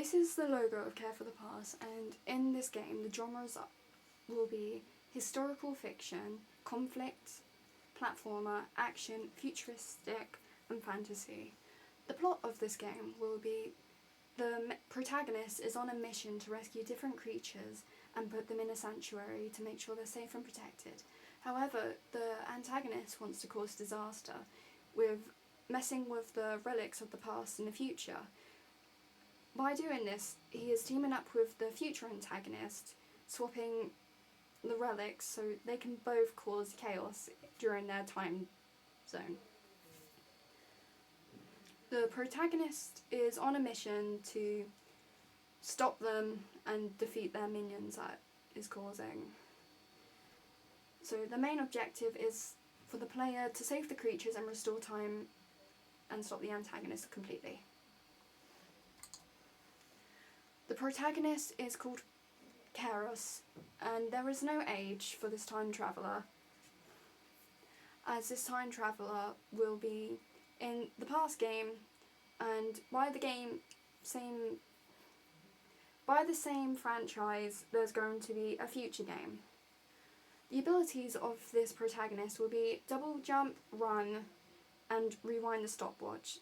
This is the logo of Care for the Pass, and in this game the genres will be historical fiction, conflict, platformer, action, futuristic and fantasy. The plot of this game will be the protagonist is on a mission to rescue different creatures and put them in a sanctuary to make sure they're safe and protected. However, the antagonist wants to cause disaster with messing with the relics of the past and the future. By doing this, he is teaming up with the future antagonist, swapping the relics so they can both cause chaos during their time zone. The protagonist is on a mission to stop them and defeat their minions that is causing. So the main objective is for the player to save the creatures and restore time and stop the antagonist completely. The protagonist is called Kairos, and there is no age for this time traveller, as this time traveller will be in the past game, and by the same franchise there's going to be a future game. The abilities of this protagonist will be double jump, run, and rewind the stopwatch,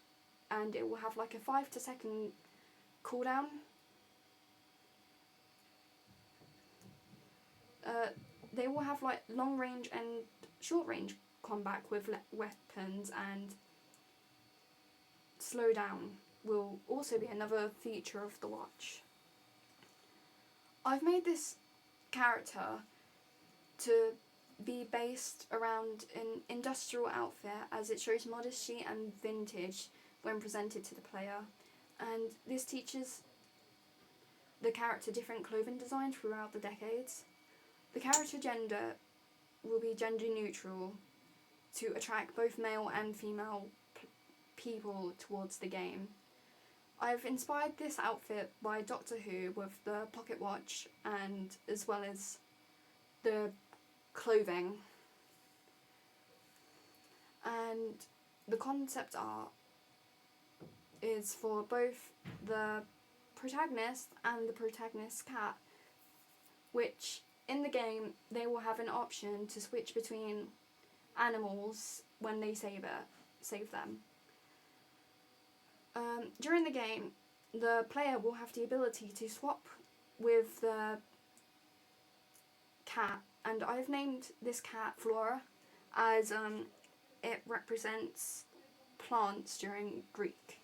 and it will have like a 5 to second cooldown. They will have like long range and short range combat with weapons, and slow down will also be another feature of the watch. I've made this character to be based around an industrial outfit, as it shows modesty and vintage when presented to the player, and this teaches the character different clothing designs throughout the decades. The character gender will be gender neutral to attract both male and female people towards the game. I've inspired this outfit by Doctor Who with the pocket watch and as well as the clothing. And the concept art is for both the protagonist and the protagonist's cat, which in the game they will have an option to switch between animals when they save them. During the game, the player will have the ability to swap with the cat, and I've named this cat Flora, as it represents plants during Greek.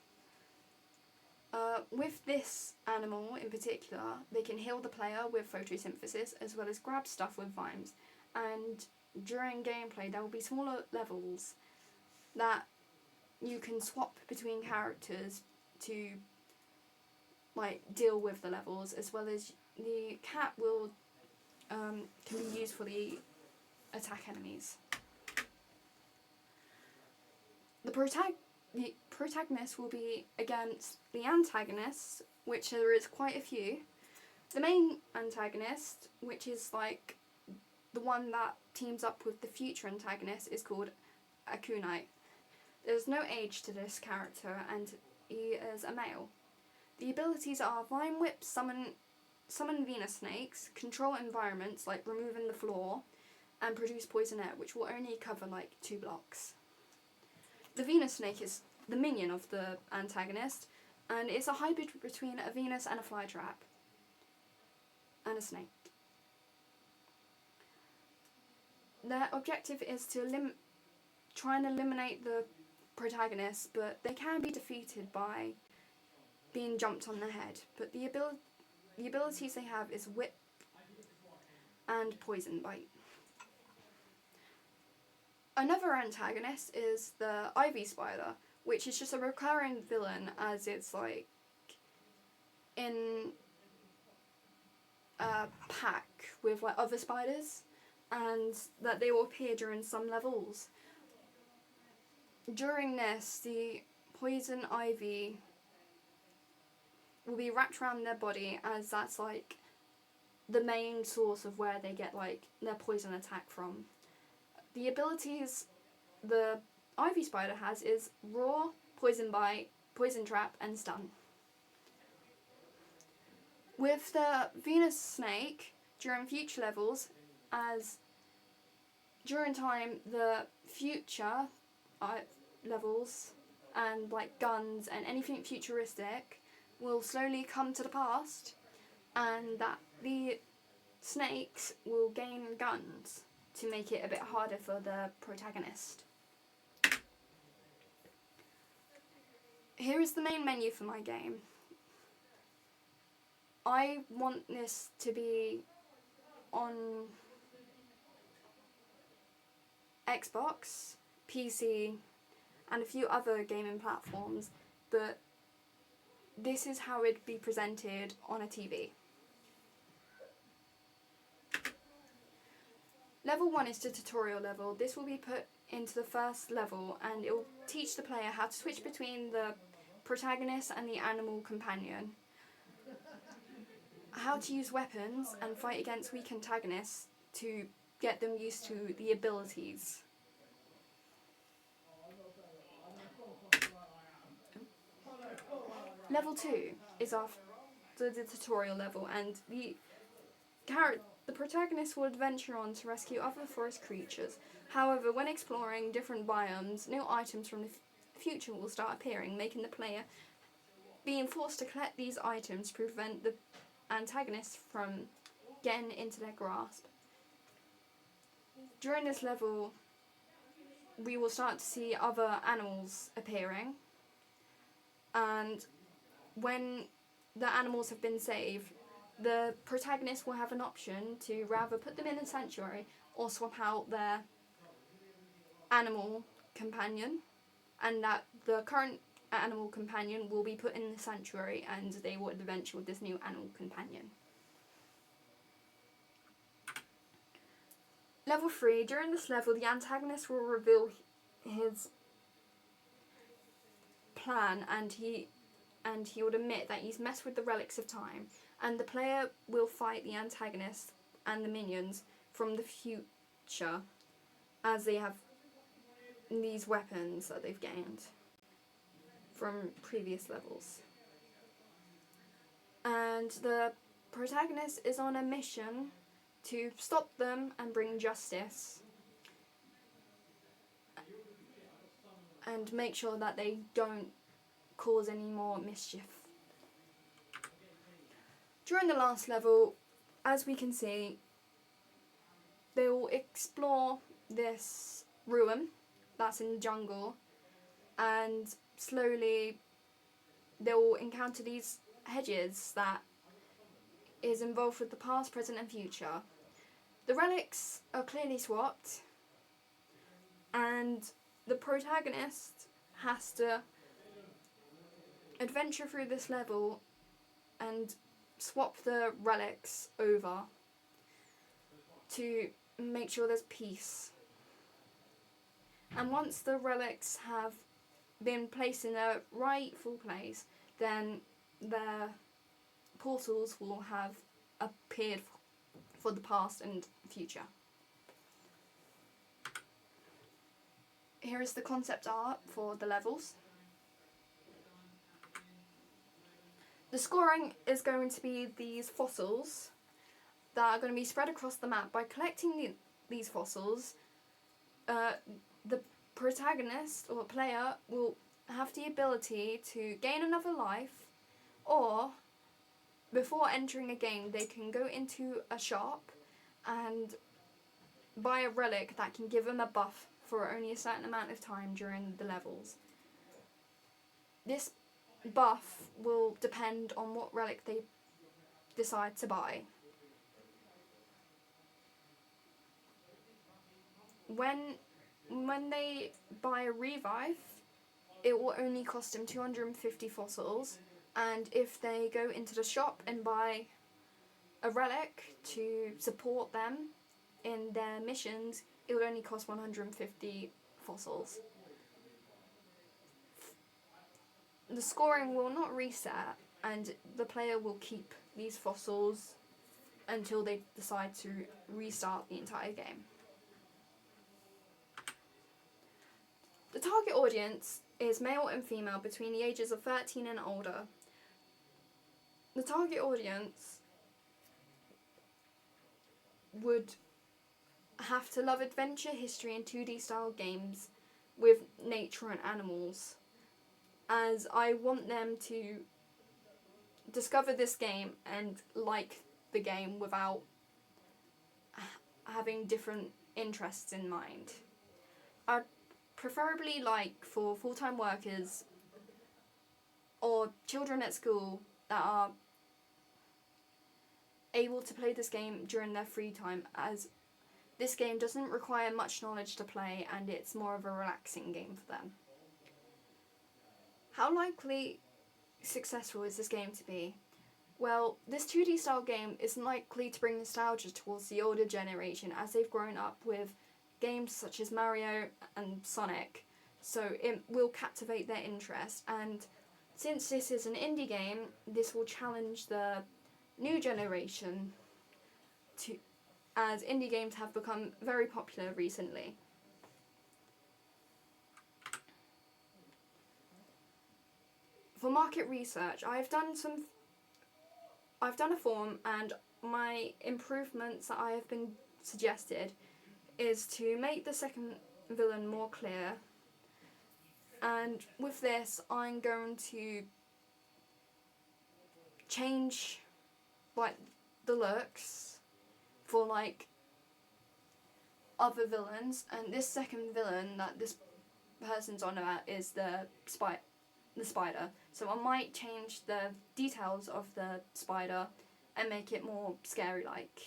With this animal in particular, they can heal the player with photosynthesis as well as grab stuff with vines, and during gameplay there will be smaller levels that you can swap between characters to like deal with the levels, as well as the cat will can be used for the attack enemies. The protagonist will be against the antagonists, which there is quite a few. The main antagonist, which is like the one that teams up with the future antagonist, is called a Kunite. There's no age to this character, and he is a male. The abilities are Vine Whip, summon Venus snakes, control environments like removing the floor, and produce poison air, which will only cover like 2 blocks. The Venus snake is the minion of the antagonist, and it's a hybrid between a Venus and a flytrap, and a snake. Their objective is to try and eliminate the protagonist, but they can be defeated by being jumped on the head. But the abilities they have is Whip and Poison Bite. Another antagonist is the Ivy Spider, which is just a recurring villain, as it's like in a pack with like other spiders, and that they will appear during some levels. During this, the poison ivy will be wrapped around their body, as that's like the main source of where they get like their poison attack from. The abilities the ivy spider has is Roar, Poison Bite, Poison Trap and Stun. With the Venus snake, during future levels, as during time the future levels and like guns and anything futuristic will slowly come to the past, and that the snakes will gain guns to make it a bit harder for the protagonist. Here is the main menu for my game. I want this to be on Xbox, PC, and a few other gaming platforms, but this is how it'd be presented on a TV. Level 1 is the tutorial level. This will be put into the first level, and it will teach the player how to switch between the protagonist and the animal companion, how to use weapons and fight against weak antagonists to get them used to the abilities. Level 2 is after the tutorial level, and the protagonist will adventure on to rescue other forest creatures. However, when exploring different biomes, new items from the future will start appearing, making the player being forced to collect these items to prevent the antagonists from getting into their grasp. During this level, we will start to see other animals appearing, and when the animals have been saved, the protagonist will have an option to rather put them in a sanctuary or swap out their animal companion, and that the current animal companion will be put in the sanctuary and they will adventure with this new animal companion. Level 3, during this level the antagonist will reveal his plan, and he would admit that he's messed with the relics of time, and the player will fight the antagonist and the minions from the future as they have these weapons that they've gained from previous levels. And the protagonist is on a mission to stop them and bring justice and make sure that they don't cause any more mischief. During the last level, as we can see, they will explore this ruin that's in the jungle, and slowly they will encounter these hedges that is involved with the past, present and future. The relics are clearly swapped, and the protagonist has to adventure through this level and swap the relics over to make sure there's peace. And once the relics have been placed in their rightful place, then their portals will have appeared for the past and future. Here is the concept art for the levels. The scoring is going to be these fossils that are going to be spread across the map. By collecting these fossils, the protagonist or player will have the ability to gain another life, or before entering a game they can go into a shop and buy a relic that can give them a buff for only a certain amount of time during the levels. This buff will depend on what relic they decide to buy. When they buy a revive, it will only cost them 250 fossils, and if they go into the shop and buy a relic to support them in their missions, it will only cost 150 fossils. The scoring will not reset, and the player will keep these fossils until they decide to restart the entire game. The target audience is male and female between the ages of 13 and older. the target audience would have to love adventure, history and 2D style games with nature and animals, as I want them to discover this game and like the game without having different interests in mind. I'd preferably like for full-time workers or children at school that are able to play this game during their free time, as this game doesn't require much knowledge to play and it's more of a relaxing game for them. How likely successful is this game to be? Well, this 2D style game is likely to bring nostalgia towards the older generation as they've grown up with games such as Mario and Sonic, so it will captivate their interest, and since this is an indie game, this will challenge the new generation as indie games have become very popular recently. For market research, I've done a form, and my improvements that I have been suggested is to make the second villain more clear, and with this I'm going to change like the looks for like other villains, and this second villain that this person's on about is the spider. So I might change the details of the spider and make it more scary like.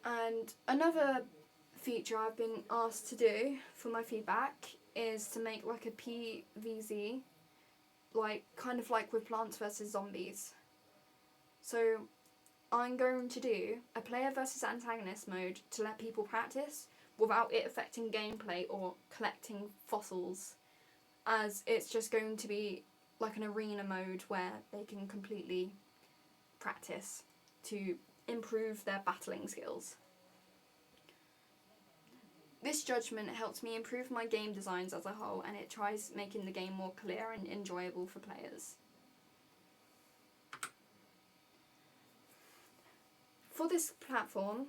And another feature I've been asked to do for my feedback is to make like a PvZ, like kind of like with Plants vs Zombies. So I'm going to do a player versus antagonist mode to let people practice without it affecting gameplay or collecting fossils, as it's just going to be like an arena mode where they can completely practice to improve their battling skills. This judgment helps me improve my game designs as a whole, and it tries making the game more clear and enjoyable for players. For this platform,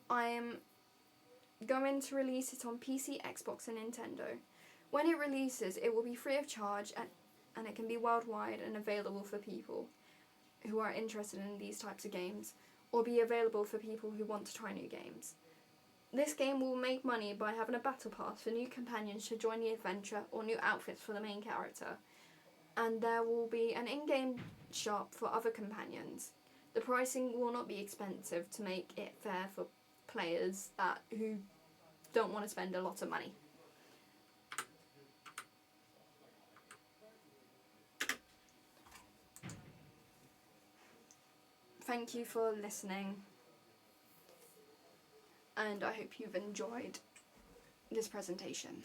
I am going to release it on PC, Xbox and Nintendo. When it releases, it will be free of charge and it can be worldwide and available for people who are interested in these types of games, or be available for people who want to try new games. This game will make money by having a battle pass for new companions to join the adventure or new outfits for the main character, and there will be an in-game shop for other companions. The pricing will not be expensive to make it fair for players who don't want to spend a lot of money. Thank you for listening, and I hope you've enjoyed this presentation.